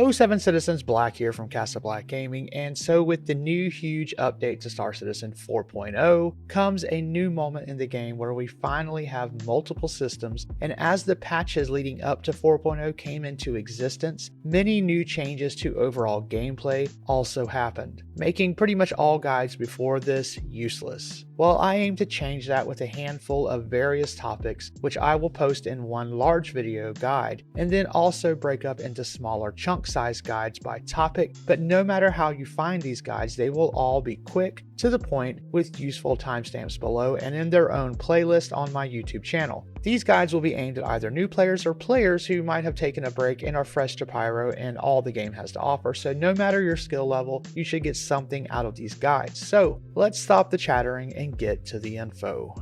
Oh, Seven Citizens Black here from Casa Black Gaming, and so with the new huge update to Star Citizen 4.0 comes a new moment in the game where we finally have multiple systems, and as the patches leading up to 4.0 came into existence, many new changes to overall gameplay also happened, making pretty much all guides before this useless. Well, I aim to change that with a handful of various topics, which I will post in one large video guide, and then also break up into smaller chunk size guides by topic. But no matter how you find these guides, they will all be quick, to the point, with useful timestamps below and in their own playlist on my YouTube channel. These guides will be aimed at either new players or players who might have taken a break and are fresh to Pyro and all the game has to offer, so no matter your skill level, you should get something out of these guides. So let's stop the chattering and get to the info.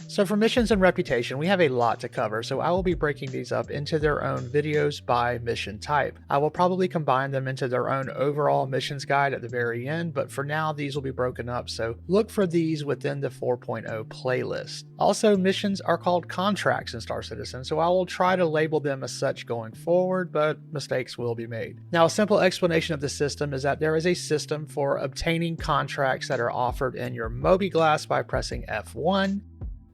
So for missions and reputation, we have a lot to cover, so I will be breaking these up into their own videos by mission type. I will probably combine them into their own overall missions guide at the very end, but for now these will be broken up, so look for these within the 4.0 playlist. Also, missions are called contracts in Star Citizen, so I will try to label them as such going forward, but mistakes will be made. Now, a simple explanation of the system is that there is a system for obtaining contracts that are offered in your Mobi-Glass by pressing F1.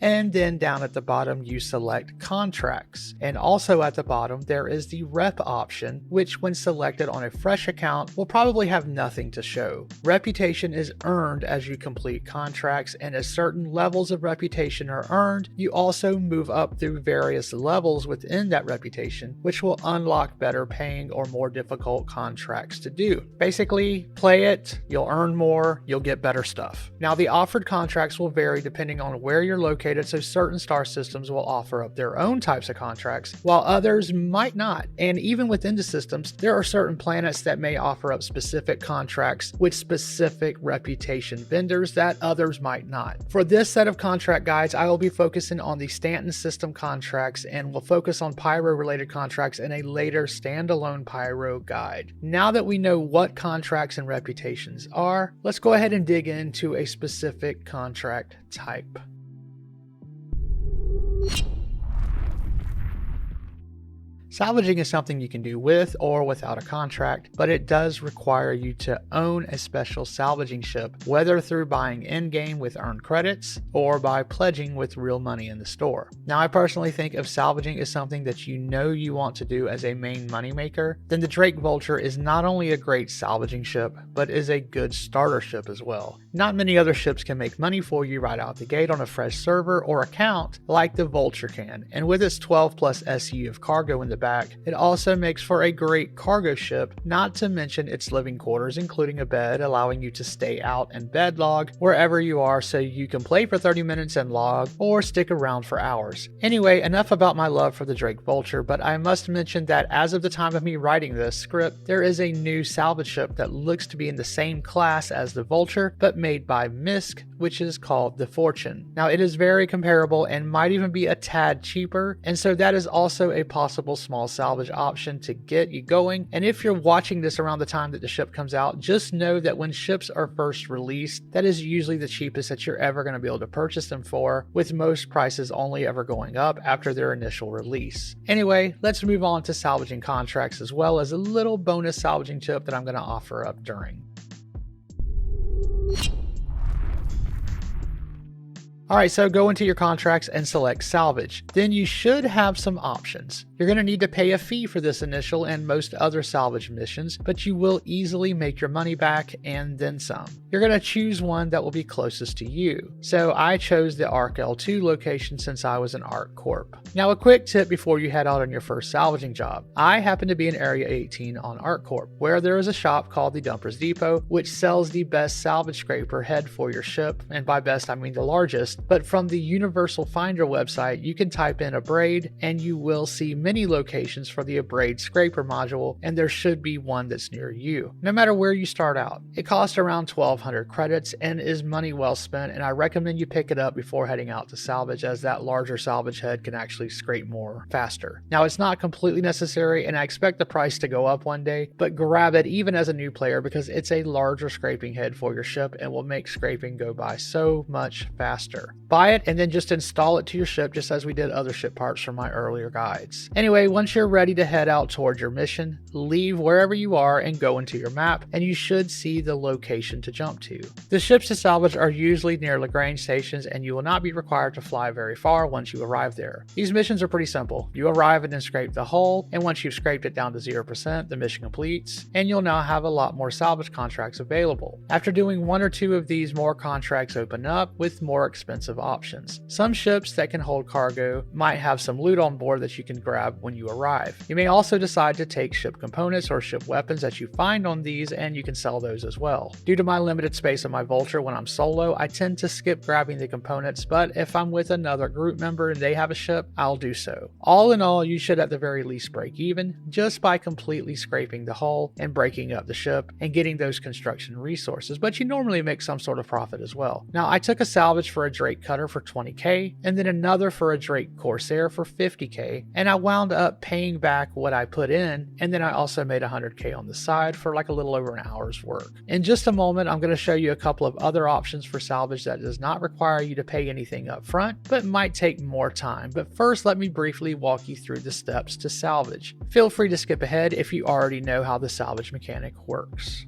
And then down at the bottom you select contracts, and also at the bottom there is the rep option, which when selected on a fresh account will probably have nothing to show. Reputation is earned as you complete contracts, and as certain levels of reputation are earned, you also move up through various levels within that reputation, which will unlock better paying or more difficult contracts to do. Basically, play it, you'll earn more, you'll get better stuff. Now, the offered contracts will vary depending on where you're located, so certain star systems will offer up their own types of contracts, while others might not. And even within the systems, there are certain planets that may offer up specific contracts with specific reputation vendors that others might not. For this set of contract guides, I will be focusing on the Stanton system contracts and will focus on Pyro related contracts in a later standalone Pyro guide. Now that we know what contracts and reputations are, let's go ahead and dig into a specific contract type. Salvaging is something you can do with or without a contract, but it does require you to own a special salvaging ship, whether through buying in-game with earned credits or by pledging with real money in the store. Now, I personally think if salvaging is something that you know you want to do as a main moneymaker, then the Drake Vulture is not only a great salvaging ship, but is a good starter ship as well. Not many other ships can make money for you right out the gate on a fresh server or account like the Vulture can, and with its 12 plus SU of cargo in the back, it also makes for a great cargo ship, not to mention its living quarters, including a bed, allowing you to stay out and bed log wherever you are, so you can play for 30 minutes and log, or stick around for hours. Anyway, enough about my love for the Drake Vulture, but I must mention that as of the time of me writing this script, there is a new salvage ship that looks to be in the same class as the Vulture, but made by Misk, which is called the Fortune. Now, it is very comparable and might even be a tad cheaper, and so that is also a possible small salvage option to get you going. And if you're watching this around the time that the ship comes out, just know that when ships are first released, that is usually the cheapest that you're ever going to be able to purchase them for, with most prices only ever going up after their initial release. Anyway, let's move on to salvaging contracts, as well as a little bonus salvaging tip that I'm going to offer up during. Alright, so go into your contracts and select salvage. Then you should have some options. You're going to need to pay a fee for this initial and most other salvage missions, but you will easily make your money back and then some. You're going to choose one that will be closest to you. So I chose the ARC L2 location since I was an ARC Corp. Now, a quick tip before you head out on your first salvaging job. I happen to be in Area 18 on ARC Corp, where there is a shop called the Dumpers Depot, which sells the best salvage scraper head for your ship, and by best I mean the largest. But from the Universal Finder website, you can type in Abrade and you will see many locations for the Abrade scraper module, and there should be one that's near you, no matter where you start out. It costs around 1,200 credits and is money well spent, and I recommend you pick it up before heading out to salvage, as that larger salvage head can actually scrape more faster. Now, it's not completely necessary, and I expect the price to go up one day, but grab it even as a new player because it's a larger scraping head for your ship and will make scraping go by so much faster. Buy it and then just install it to your ship, just as we did other ship parts from my earlier guides. Anyway, once you're ready to head out towards your mission, leave wherever you are and go into your map, and you should see the location to jump to. The ships to salvage are usually near Lagrange stations, and you will not be required to fly very far once you arrive there. These missions are pretty simple. You arrive and then scrape the hull, and once you've scraped it down to 0%, the mission completes, and you'll now have a lot more salvage contracts available. After doing one or two of these, more contracts open up with more expensive options. Some ships that can hold cargo might have some loot on board that you can grab when you arrive. You may also decide to take ship components or ship weapons that you find on these, and you can sell those as well. Due to my limited space on my Vulture when I'm solo, I tend to skip grabbing the components, but if I'm with another group member and they have a ship, I'll do so. All in all, you should at the very least break even just by completely scraping the hull and breaking up the ship and getting those construction resources, but you normally make some sort of profit as well. Now, I took a salvage for a Drake Cutter for 20k and then another for a Drake Corsair for 50k, and I wound up paying back what I put in, and then I also made 100k on the side for like a little over an hour's work. In just a moment, I'm going to show you a couple of other options for salvage that does not require you to pay anything up front, but might take more time. But first, let me briefly walk you through the steps to salvage. Feel free to skip ahead if you already know how the salvage mechanic works.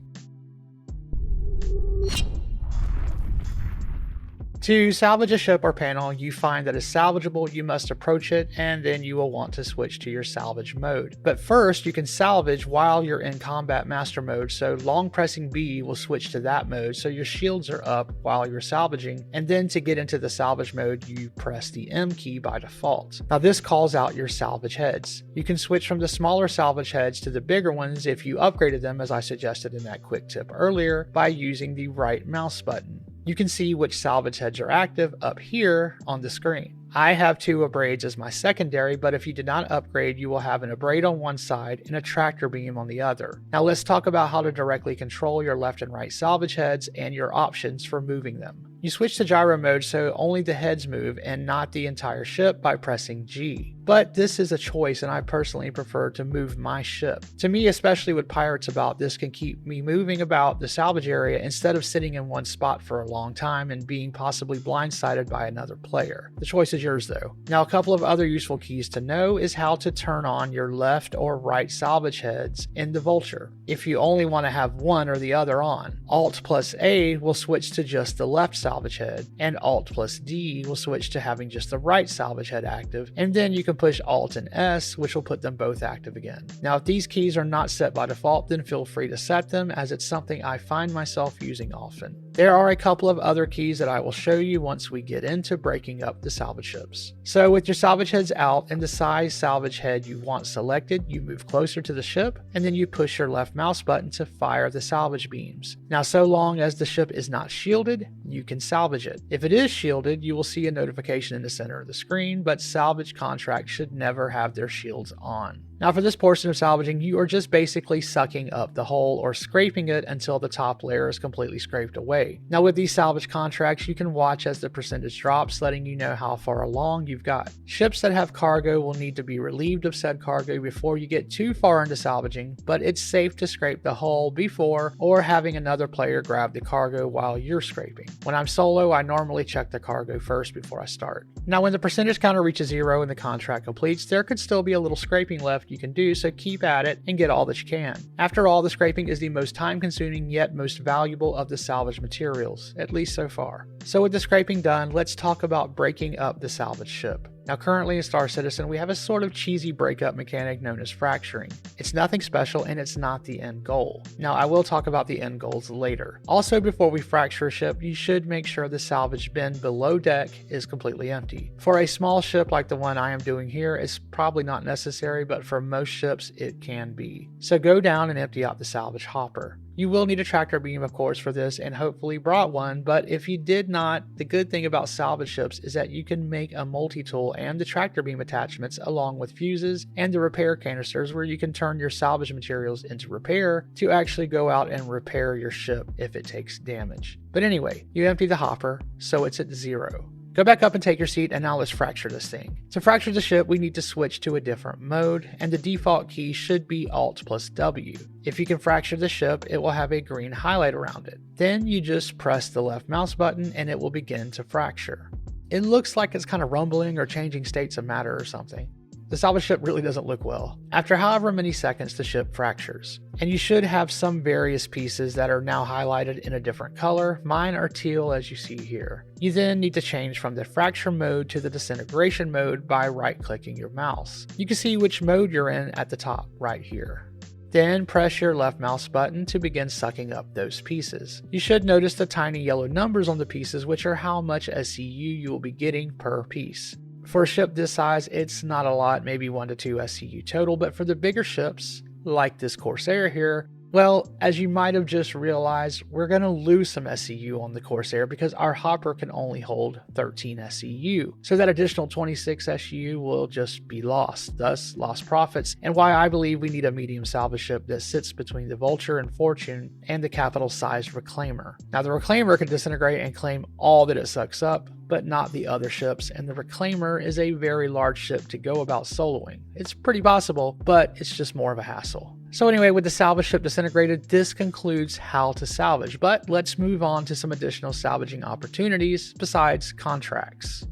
To salvage a ship or panel you find that is salvageable, you must approach it, and then you will want to switch to your salvage mode. But first, you can salvage while you're in combat master mode, so long pressing B will switch to that mode so your shields are up while you're salvaging, and then to get into the salvage mode you press the M key by default. Now this calls out your salvage heads. You can switch from the smaller salvage heads to the bigger ones if you upgraded them, as I suggested in that quick tip earlier, by using the right mouse button. You can see which salvage heads are active up here on the screen. I have 2 abrades as my secondary, but if you did not upgrade, you will have an abrade on one side and a tractor beam on the other. Now let's talk about how to directly control your left and right salvage heads and your options for moving them. You switch to gyro mode so only the heads move and not the entire ship by pressing G. But this is a choice, and I personally prefer to move my ship. To me, especially with pirates about, this can keep me moving about the salvage area instead of sitting in one spot for a long time and being possibly blindsided by another player. The choice is yours though. Now a couple of other useful keys to know is how to turn on your left or right salvage heads in the Vulture. If you only want to have one or the other on, Alt plus A will switch to just the left salvage head, and Alt plus D will switch to having just the right salvage head active, and then you can push Alt and S, which will put them both active again. Now if these keys are not set by default, then feel free to set them, as it's something I find myself using often. There are a couple of other keys that I will show you once we get into breaking up the salvage ships. So with your salvage heads out and the size salvage head you want selected, you move closer to the ship, and then you push your left mouse button to fire the salvage beams. Now so long as the ship is not shielded, you can salvage it. If it is shielded, you will see a notification in the center of the screen, but salvage contracts should never have their shields on. Now for this portion of salvaging, you are just basically sucking up the hull or scraping it until the top layer is completely scraped away. Now with these salvage contracts, you can watch as the percentage drops, letting you know how far along you've got. Ships that have cargo will need to be relieved of said cargo before you get too far into salvaging, but it's safe to scrape the hull before or having another player grab the cargo while you're scraping. When I'm solo, I normally check the cargo first before I start. Now when the percentage counter reaches 0 and the contract completes, there could still be a little scraping left you can do, so keep at it and get all that you can. After all, the scraping is the most time-consuming yet most valuable of the salvage materials, at least so far. So with the scraping done, let's talk about breaking up the salvage ship. Now currently in Star Citizen, we have a sort of cheesy breakup mechanic known as fracturing. It's nothing special and it's not the end goal. Now I will talk about the end goals later. Also, before we fracture a ship, you should make sure the salvage bin below deck is completely empty. For a small ship like the one I am doing here, it's probably not necessary, but for most ships it can be. So go down and empty out the salvage hopper. You will need a tractor beam, of course, for this, and hopefully brought one, but if you did not, the good thing about salvage ships is that you can make a multi-tool and the tractor beam attachments along with fuses and the repair canisters, where you can turn your salvage materials into repair to actually go out and repair your ship if it takes damage. But anyway, you empty the hopper, so it's at 0. Go back up and take your seat, and now let's fracture this thing. To fracture the ship, we need to switch to a different mode, and the default key should be Alt plus W. If you can fracture the ship, it will have a green highlight around it. Then you just press the left mouse button and it will begin to fracture. It looks like it's kind of rumbling or changing states of matter or something. The salvage ship really doesn't look well. After however many seconds, the ship fractures, and you should have some various pieces that are now highlighted in a different color. Mine are teal, as you see here. You then need to change from the fracture mode to the disintegration mode by right-clicking your mouse. You can see which mode you're in at the top right here. Then press your left mouse button to begin sucking up those pieces. You should notice the tiny yellow numbers on the pieces, which are how much SCU you will be getting per piece. For a ship this size, it's not a lot, maybe 1 to 2 SCU total, but for the bigger ships, like this Corsair here, well, as you might have just realized, we're going to lose some SCU on the Corsair because our hopper can only hold 13 SCU. So that additional 26 SCU will just be lost, thus lost profits, and why I believe we need a medium salvage ship that sits between the Vulture and Fortune and the capital-sized Reclaimer. Now the Reclaimer can disintegrate and claim all that it sucks up, but not the other ships, and the Reclaimer is a very large ship to go about soloing. It's pretty possible, but it's just more of a hassle. So anyway, with the salvage ship disintegrated, this concludes how to salvage, but let's move on to some additional salvaging opportunities besides contracts.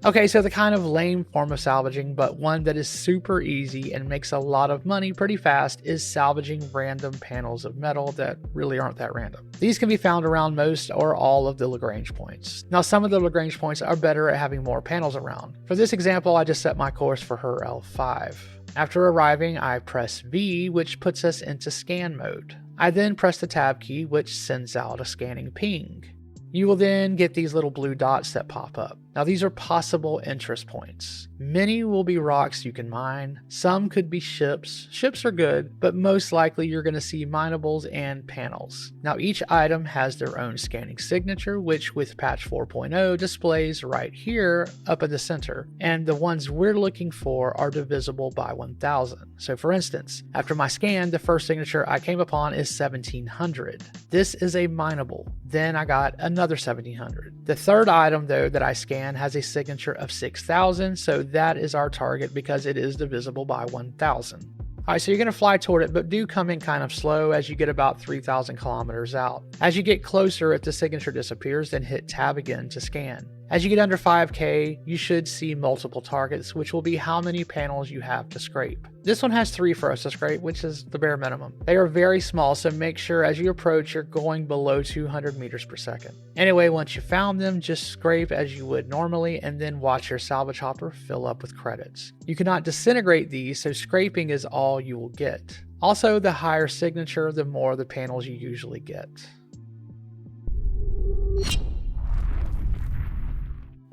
Okay, so the kind of lame form of salvaging, but one that is super easy and makes a lot of money pretty fast, is salvaging random panels of metal that really aren't that random. These can be found around most or all of the Lagrange points. Now, some of the Lagrange points are better at having more panels around. For this example, I just set my course for her L5. After arriving, I press V, which puts us into scan mode. I then press the tab key, which sends out a scanning ping. You will then get these little blue dots that pop up. Now these are possible interest points. Many will be rocks you can mine. Some could be ships. Ships are good, but most likely you're going to see minables and panels. Now each item has their own scanning signature, which with patch 4.0 displays right here up in the center. And the ones we're looking for are divisible by 1000. So for instance, after my scan, the first signature I came upon is 1700. This is a mineable. Then I got another 1700. The third item though that I scanned has a signature of 6000, so that is our target because it is divisible by 1000. Alright, so you're going to fly toward it, but do come in kind of slow as you get about 3,000 kilometers out. As you get closer, if the signature disappears, then hit tab again to scan. As you get under 5K, you should see multiple targets, which will be how many panels you have to scrape. This one has 3 for us to scrape, which is the bare minimum. They are very small, so make sure as you approach, you're going below 200 meters per second. Anyway, once you found them, just scrape as you would normally, and then watch your salvage hopper fill up with credits. You cannot disintegrate these, so scraping is all you will get. Also, the higher signature, the more the panels you usually get.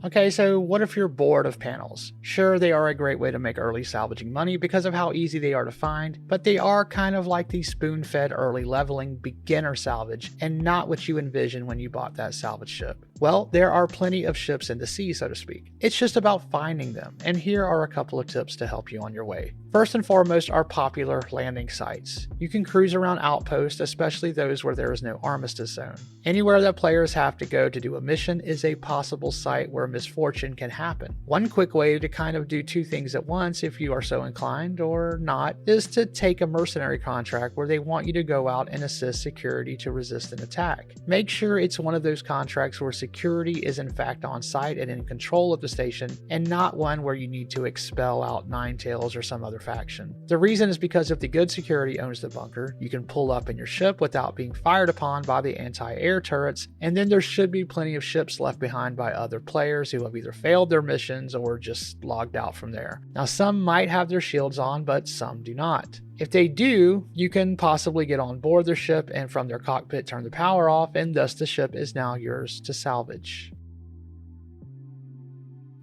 Okay, so what if you're bored of panels? Sure, they are a great way to make early salvaging money because of how easy they are to find, but they are kind of like the spoon-fed early leveling beginner salvage and not what you envisioned when you bought that salvage ship. Well, there are plenty of ships in the sea, so to speak. It's just about finding them, and here are a couple of tips to help you on your way. First and foremost are popular landing sites. You can cruise around outposts, especially those where there is no armistice zone. Anywhere that players have to go to do a mission is a possible site where misfortune can happen. One quick way to kind of do 2 things at once, if you are so inclined or not, is to take a mercenary contract where they want you to go out and assist security to resist an attack. Make sure it's one of those contracts where security is in fact on site and in control of the station, and not one where you need to expel out Ninetails or some other faction. The reason is because if the good security owns the bunker, you can pull up in your ship without being fired upon by the anti-air turrets, and then there should be plenty of ships left behind by other players who have either failed their missions or just logged out from there. Now some might have their shields on, but some do not. If they do, you can possibly get on board their ship and from their cockpit turn the power off, and thus the ship is now yours to salvage.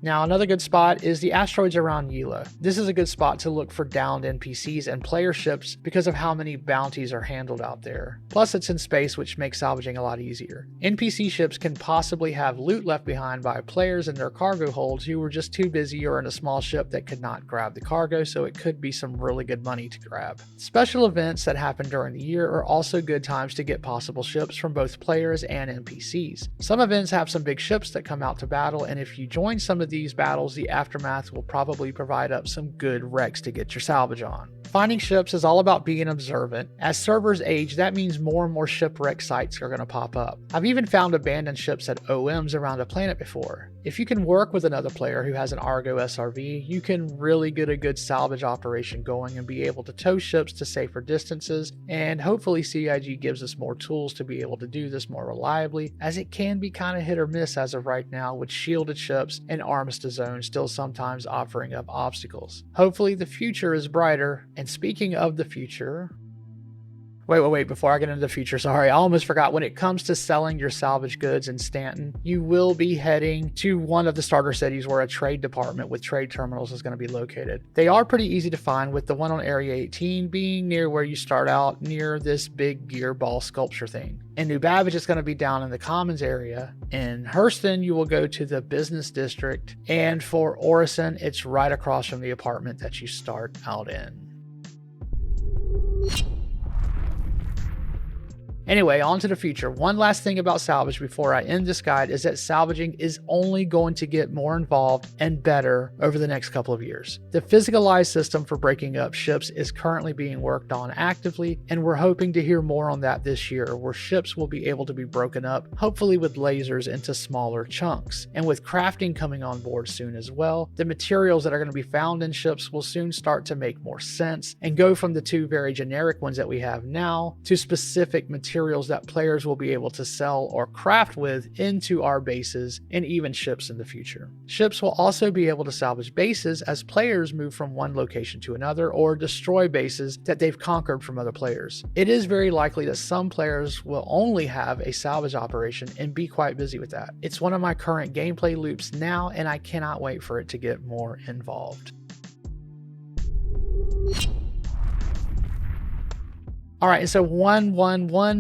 Now another good spot is the asteroids around Yila. This is a good spot to look for downed NPCs and player ships because of how many bounties are handled out there. Plus it's in space, which makes salvaging a lot easier. NPC ships can possibly have loot left behind by players in their cargo holds who were just too busy or in a small ship that could not grab the cargo, so it could be some really good money to grab. Special events that happen during the year are also good times to get possible ships from both players and NPCs. Some events have some big ships that come out to battle, and if you join some of these battles, the aftermath will probably provide up some good wrecks to get your salvage on. Finding ships is all about being observant. As servers age, that means more and more shipwreck sites are going to pop up. I've even found abandoned ships at OMs around a planet before. If you can work with another player who has an Argo SRV, you can really get a good salvage operation going and be able to tow ships to safer distances, and hopefully CIG gives us more tools to be able to do this more reliably, as it can be kind of hit or miss as of right now, with shielded ships and armistice zones still sometimes offering up obstacles. Hopefully the future is brighter, and speaking of the future... Wait, before I get into the future, sorry, I almost forgot. When it comes to selling your salvage goods in Stanton, you will be heading to one of the starter cities where a trade department with trade terminals is going to be located. They are pretty easy to find, with the one on Area 18 being near where you start out, near this big gear ball sculpture thing. In New Babbage, it's going to be down in the Commons area. In Hurston, you will go to the business district. And for Orison, it's right across from the apartment that you start out in. Anyway, on to the future. One last thing about salvage before I end this guide is that salvaging is only going to get more involved and better over the next couple of years. The physicalized system for breaking up ships is currently being worked on actively, and we're hoping to hear more on that this year, where ships will be able to be broken up, hopefully with lasers, into smaller chunks. And with crafting coming on board soon as well, the materials that are going to be found in ships will soon start to make more sense and go from the two very generic ones that we have now to specific materials that players will be able to sell or craft with into our bases and even ships in the future. Ships will also be able to salvage bases as players move from one location to another, or destroy bases that they've conquered from other players. It is very likely that some players will only have a salvage operation and be quite busy with that. It's one of my current gameplay loops now, and I cannot wait for it to get more involved. Alright, and so one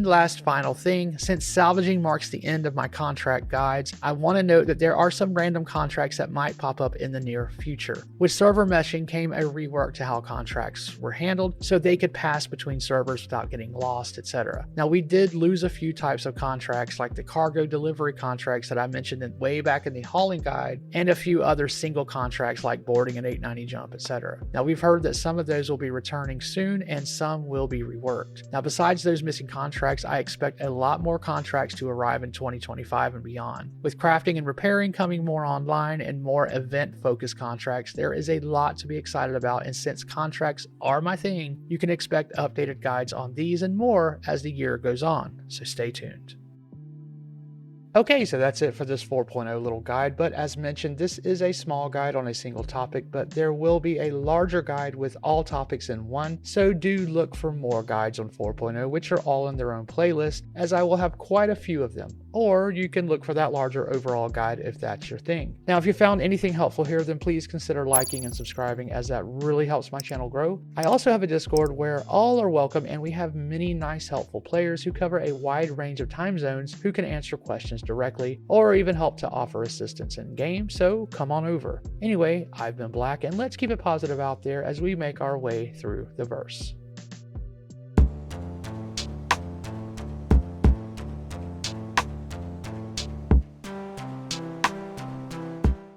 last final thing. Since salvaging marks the end of my contract guides, I want to note that there are some random contracts that might pop up in the near future. With server meshing came a rework to how contracts were handled, so they could pass between servers without getting lost, etc. Now, we did lose a few types of contracts, like the cargo delivery contracts that I mentioned way back in the hauling guide, and a few other single contracts like boarding an 890 jump, etc. Now, we've heard that some of those will be returning soon, and some will be reworked. Now, besides those missing contracts, I expect a lot more contracts to arrive in 2025 and beyond. With crafting and repairing coming more online and more event-focused contracts, there is a lot to be excited about, and since contracts are my thing, you can expect updated guides on these and more as the year goes on, so stay tuned. Okay, so that's it for this 4.0 little guide, but as mentioned, this is a small guide on a single topic, but there will be a larger guide with all topics in one, so do look for more guides on 4.0, which are all in their own playlist, as I will have quite a few of them. Or you can look for that larger overall guide if that's your thing. Now, if you found anything helpful here, then please consider liking and subscribing, as that really helps my channel grow. I also have a Discord where all are welcome, and we have many nice helpful players who cover a wide range of time zones who can answer questions directly or even help to offer assistance in game, so come on over. Anyway, I've been Black, and let's keep it positive out there as we make our way through the verse.